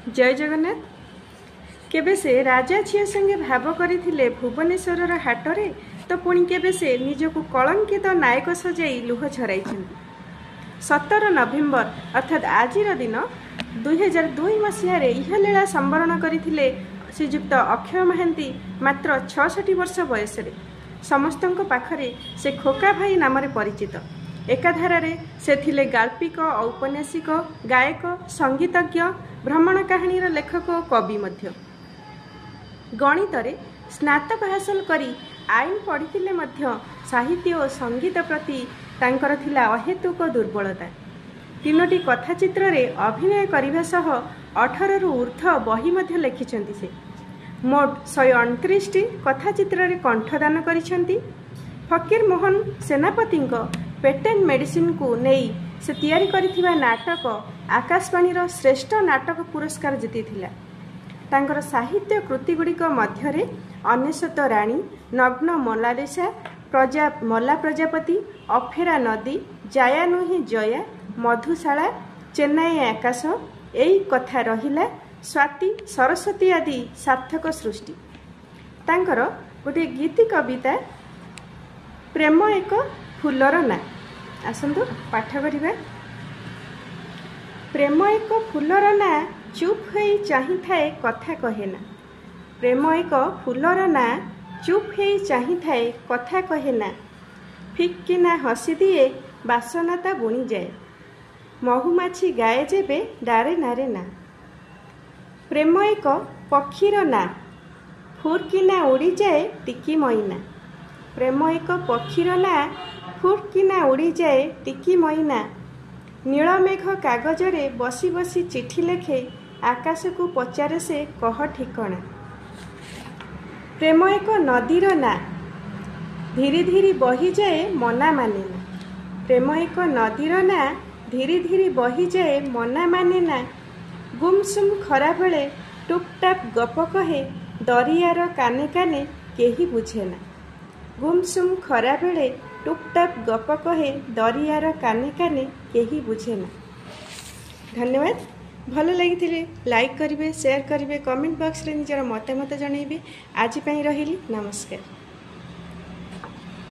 जय जगन्नाथ। केबे से राजा झील संगे भाव करथिले भुवनेश्वर हाटरे तो पुणी केबे से निजको कलंकित नायक सजाई लुह झराई। 17 नवेम्बर अर्थात आजिर दिन 2002 मसीह यह लीला संवरण करथिले श्रीजुक्त अक्षय महांती मात्र 66 वर्ष बयस। समस्त पाखरे से खोका भाई नाम परिचित। एकाधारे से थिले गाल्पिक औपन्यासिक गायक संगीतज्ञ भ्रमण कहानी लेखक और कवि मध्य। गणित स्नातक हासिल करी आईन पढ़िथिले मध्य साहित्य और संगीत प्रति तांकर थिला अहेतुक दुर्बलता। 3टी कथाचित्र रे अभिनय करने सह 18 रु ऊर्ध्व बही मध्य लिखिछन्ति। से मोट 129 कथाचित्र रे कंठदान करिछन्ति। फकीर मोहन सेनापति पेटेंट मेडिसिन को नहीं से तैयारी करिथिबा नाटक आकाशवाणी श्रेष्ठ नाटक पुरस्कार जीतिथिला। तांकर साहित्य कृतिगुड़िक मध्यरे अनेशत राणी, नग्न मोनालिसा, मला प्रजापति, अफेरा नदी, जाया नुहे जया, मधुशाला, चेन्नई आकाश, एई कथा रहिला, स्वाति, सरस्वती आदि सार्थक सृष्टि। तांकर गोटे गीति कविता प्रेम एक फूलर ना। आसंतु पाठ करिबा। प्रेम एक फूलर ना, चुप होई चाहि थाए कथा कहे ना। प्रेम एक फूलर ना, चुप होई चाहि थाए कथा कहे ना। फिक किना हसी दिए बासना ता बुणी जाए। महुमाछी गाए जेबे डारे नारे ना। प्रेम एक पक्षीर ना, फुरकिना उड़ी जाए टिकी मईना। प्रेम एक पक्षीर ना, फुरकिना उड़ी जाए टिकी मईना। नीलमेघ कागजरे बसी बसी चिठी लेखे, आकाश को पचारे से कह ठिकणा। प्रेम एक नदीर ना, धीरे धीरे बही जाए मना माने ना। प्रेम एक नदीर ना, धीरे धीरे बही जाए मना माने ना। गुमसुम खरा बेले टुपटाप गप कहे, दरियार काने काने केही बुझे ना। गुमसुम खरा बेले टुपटाप गप कहे, दरियार काने काने केही बुझे ना। धन्यवाद। भल लगी लाइक करेंगे, शेयर करेंगे, कमेंट बॉक्स रे निजर मतामत जनइबे। आज रही नमस्कार।